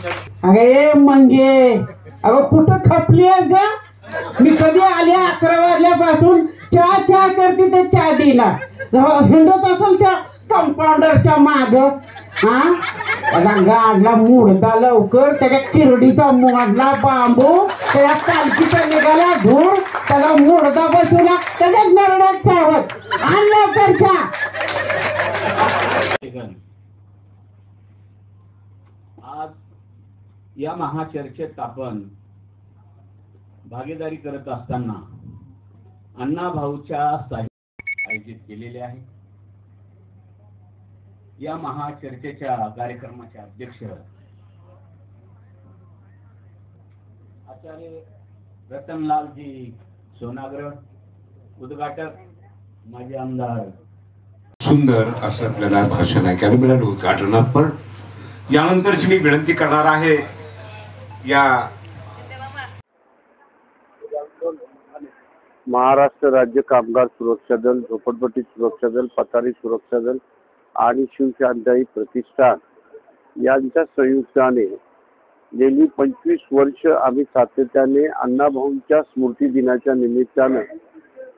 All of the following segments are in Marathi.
अरे मंगे, अगं कुठं खपली आहेस ग? मी कधी आले 11 वाजल्यापासून चहा चहा करते ते चहा दिला हिंडत असेल त्या कंपाऊंडरच्या माग. हा त्याचा गाडला मुडदा लवकर, त्याच्या किरडीचा मोडला बांबू, त्याच्या पालखीचा निघाला धूर, त्याला मुडदा बसवला, त्याच्या नरड्यात ठेवत आण लवकर चहा. आज या महाचर्चेत आपण भागीदारी करत असताना अण्णा भाऊच्या आयोजित केलेले आहे. या महाचर्चेच्या कार्यक्रमाचे अध्यक्ष आचार्य रतनलालजी सोनाग्र, उद्घाटक माजी आमदार. सुंदर असं आपल्याला भाषण ऐकायला मिळालं उद्घाटनापर. यानंतरची मी विनंती करणार आहे या महाराष्ट्र राज्य कामगार सुरक्षा दल, झोपडपट्टी सुरक्षा दल, पथारी सुरक्षा दल आणि शिवशांताई प्रतिष्ठान यांच्या संयुक्ताने गेली 25 वर्ष आम्ही सातत्याने अण्णाभाऊंच्या स्मृती दिनाच्या निमित्तानं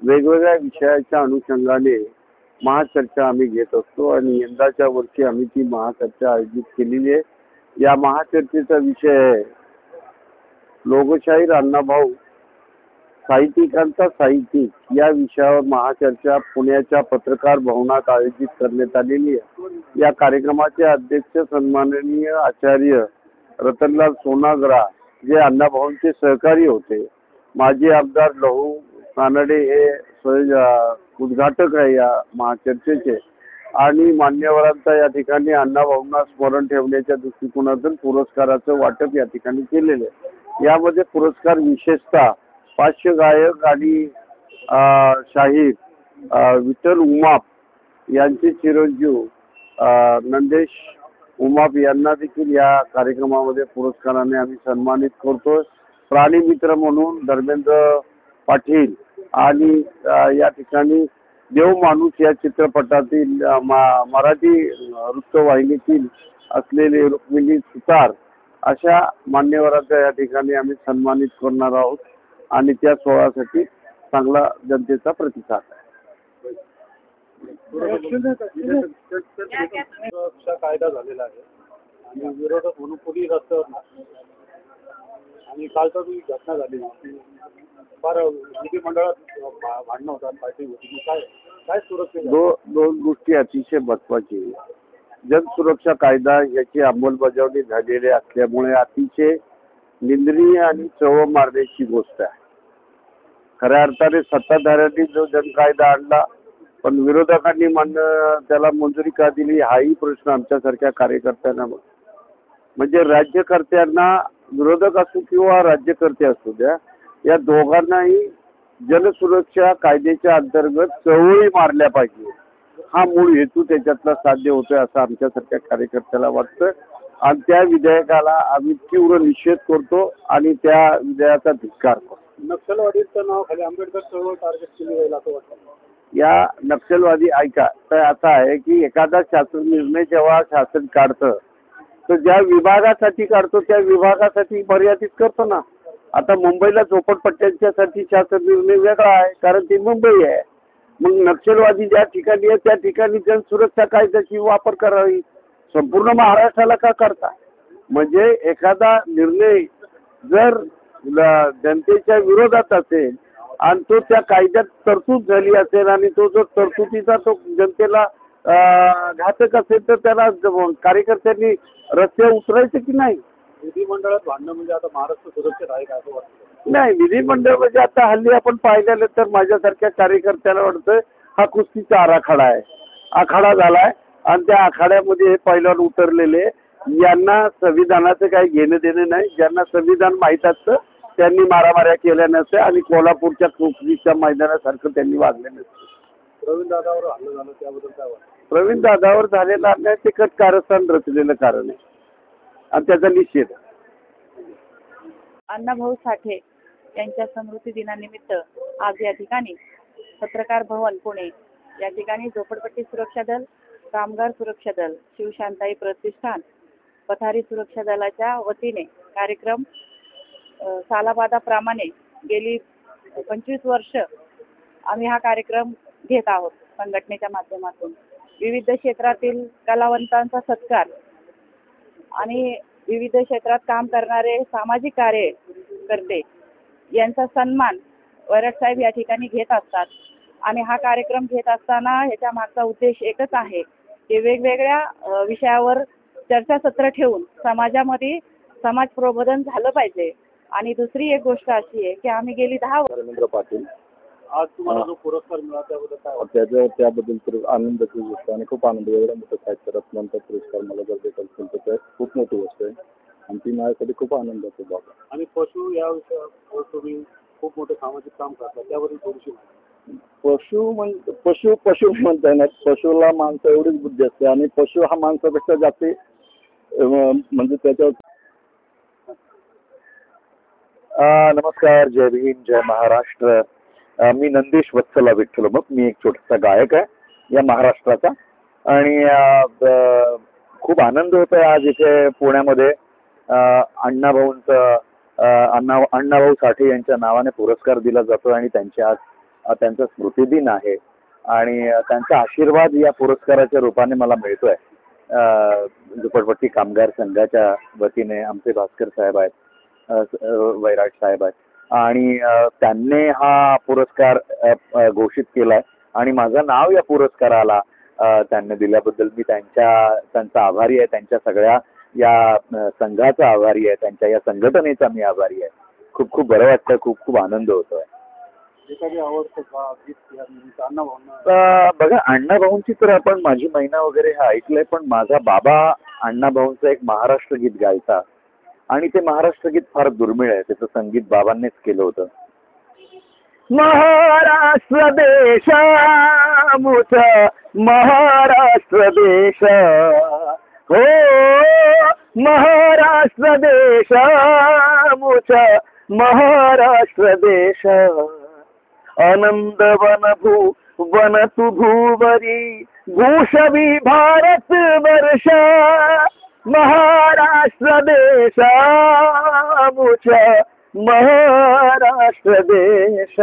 वेगवेगळ्या विषयाच्या अनुषंगाने महाचर्चा आम्ही घेत असतो आणि यंदाच्या वर्षी आम्ही ती महाचर्चा आयोजित केलेली आहे. या महाचर्चेचा विषय आहे लोकशाहीर अण्णाभाऊ साहित्यिकांचा साहित्यिक. या विषयावर महाचर्चा पुण्याच्या पत्रकार भवनात आयोजित करण्यात आलेली आहे. या कार्यक्रमाचे अध्यक्ष सन्माननीय आचार्य रतनलाल सोनाग्रा जे अण्णाभाऊंचे सहकारी होते. माजी आमदार लहू कानडे हे उद्घाटक आहे या महाचर्चेचे आणि मान्यवरांचा या ठिकाणी अण्णाभाऊंना स्मरण ठेवण्याच्या दृष्टिकोनातून पुरस्काराचं वाटप या ठिकाणी केलेलं आहे. यामध्ये पुरस्कार विशेषतः पाचशे गायक आणि शाहीर विठ्ठल उमाप यांचे चिरंजीव नंदेश उमाप यांना देखील या कार्यक्रमामध्ये पुरस्काराने आम्ही सन्मानित करतोय. प्राणी मित्र म्हणून धर्मेंद्र पाटील आणि या ठिकाणी देव माणूस या चित्रपटातील मराठी वृत्तवाहिनीतील असलेले रुक्मिणी सुतार अशा मान्यवरांचा या ठिकाणी आम्ही सन्मानित करणार आहोत आणि त्या सोहळ्यासाठी चांगला जनतेचा प्रतिसाद आहे. कायदा झालेला आहे आणि विरोधक म्हणून कोणी रस्त्यावर नाही आणि काल तर ही घटना झाली फार विधिमंडळात भांडणं होतात, फायटिंग होती. काय सुरक्षा दोन गोष्टी अतिशय महत्वाची. जनसुरक्षा कायदा याची अंमलबजावणी झालेली असल्यामुळे अतिशय निंदनीय आणि चव मारण्याची गोष्ट आहे. खऱ्या अर्थाने सत्ताधाऱ्यांनी जो जनकायदा आणला पण विरोधकांनी त्याला मंजुरी का दिली हाही प्रश्न आमच्यासारख्या कार्यकर्त्यांना. म्हणजे राज्यकर्त्यांना विरोधक असो किंवा राज्यकर्ते असू द्या या दोघांनाही जनसुरक्षा कायद्याच्या अंतर्गत चळवळी मारल्या पाहिजे हा मूळ हेतू त्याच्यातला साध्य होतोय असं आमच्यासारख्या कार्यकर्त्याला वाटतं आणि त्या विधेयकाला आम्ही तीव्र निषेध करतो आणि त्या विधेयकाचा धिक्कार करतो. नक्षलवादीचं नाव खाली आंबेडकर चळवळ टार्गेट केली जाईल असं वाटतं. या नक्षलवादी ऐका तर असं आहे की एखादा शासन निर्णय जेव्हा शासन काढतं तर ज्या विभागासाठी काढतो त्या विभागासाठी मर्यादित करतो ना. आता मुंबईला झोपडपट्ट्यांच्यासाठी शासन निर्णय वेगळा आहे कारण ती मुंबई आहे. मग नक्षलवादी ज्या ठिकाणी आहे त्या ठिकाणी जनसुरक्षा कायद्याची वापर करावी. संपूर्ण महाराष्ट्राला का करता. म्हणजे एखादा निर्णय जर जनतेच्या विरोधात असेल आणि तो त्या कायद्यात तरतूद झाली असेल आणि तो जर तरतुदीचा तो जनतेला घातक असेल तर त्याला कार्यकर्त्यांनी रस्त्यावर उतरायचं की नाही. विधिमंडळात भांडणं म्हणजे आता महाराष्ट्र सुरक्षित आहे का असं वाटतं. नाही विधिमंडळ म्हणजे आता हल्ली आपण पाहिल्यानंतर माझ्यासारख्या कार्यकर्त्याला वाटतं हा कुस्तीचा आराखडा आहे. आखाडा झालाय आणि त्या आखाड्यामध्ये हे पैलवान उतरलेले यांना संविधानाचं काही घेणं देणं नाही. ज्यांना संविधान माहीत असतं त्यांनी मारामाऱ्या केल्या नसत्या आणि कोल्हापूरच्या कुस्तीच्या मैदानासारखं त्यांनी वागले नसतं. प्रवीण दादावर हल्ला झाला त्याबद्दल काय वाटतं. प्रवीण दादावर झालेला अन्याय ते कट कारस्थान रचलेलं कारण आहे आणि त्याचा निषेध. अण्णाभाऊ साठे यांच्या स्मृती दिनानिमित्त आज या ठिकाणी पत्रकार भवन पुणे या ठिकाणी झोपडपट्टी सुरक्षा दल, कामगार सुरक्षा दल, शिवशांताई प्रतिष्ठान पथारी सुरक्षा दलाच्या वतीने कार्यक्रम सालाबादाप्रमाणे गेली 25 वर्ष आम्ही हा कार्यक्रम घेत आहोत संघटनेच्या माध्यमातून. विविध क्षेत्रातील कलावंतांचा सत्कार आणि विविध क्षेत्रात काम करणारे सामाजिक कार्यकर्ते यांचा सन्मान वैराट साहेब या ठिकाणी घेत असतात. आणि हा कार्यक्रम घेत असताना ह्याच्या मागचा उद्देश एकच आहे की वेगवेगळ्या विषयावर चर्चासत्र ठेवून समाजामध्ये समाज प्रबोधन झालं पाहिजे. आणि दुसरी एक गोष्ट अशी आहे की आम्ही गेली 10 रवींद्र पाटील, आज तुम्हाला जो पुरस्कार मिळाला त्याबद्दल काय त्याबद्दल तर आनंदाची गोष्ट आणि खूप आनंद. एवढा मोठा साहित्य रत्नांचा पुरस्कार मला जर भेटत असेल तर ते खूप मोठी गोष्ट आहे आणि ती माझ्यासाठी खूप आनंदाची बाब आहे. आणि पशु या विषयावर तुम्ही खूप मोठं सामाजिक काम करता, त्याबद्दल थोडीशी पशु म्हणता येणार. पशुला माणसं एवढीच बुद्धी असते आणि पशु हा माणसापेक्षा जास्ती म्हणजे त्याच्यावर. नमस्कार, जय भीम, जय महाराष्ट्र. मी नंदीश वत्सला विठ्ठल. मग मी एक छोटासा गायक आहे या महाराष्ट्राचा आणि खूप आनंद होतोय आज इथे पुण्यामध्ये अण्णाभाऊ साठे यांच्या नावाने पुरस्कार दिला जातो आणि त्यांचा स्मृतिदिन आहे आणि त्यांचा आशीर्वाद या पुरस्काराच्या रूपाने मला मिळतोय. झोपडपट्टी कामगार संघाच्या वतीने आमचे भास्कर साहेब आहेत, वैराट साहेब आहेत आणि त्यांनी हा पुरस्कार घोषित केलाय आणि माझं नाव या पुरस्काराला त्यांनी दिल्याबद्दल मी त्यांचा आभारी आहे. त्यांच्या सगळ्या या संघाचा आभारी आहे, त्यांच्या या संघटनेचा मी आभारी आहे. खूप खूप बरं वाटतं, खूप खूप आनंद होतोय. बघा, अण्णाभाऊंची तर आपण माझी मैना वगैरे हे ऐकलंय, पण माझा बाबा अण्णाभाऊंचं एक महाराष्ट्र गीत गायचा आणि ते महाराष्ट्र गीत फार दुर्मिळ आहे. त्याचं संगीत बाबांनीच केलं होतं. महाराष्ट्र देश मुच महाराष्ट्र देश, हो महाराष्ट्र देश मुच महाराष्ट्र देश, आनंद वन तु भूवरी भूषवी भारत वर्ष, महाराष्ट्र देश मुच महाराष्ट्र देश.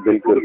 बिलकुल.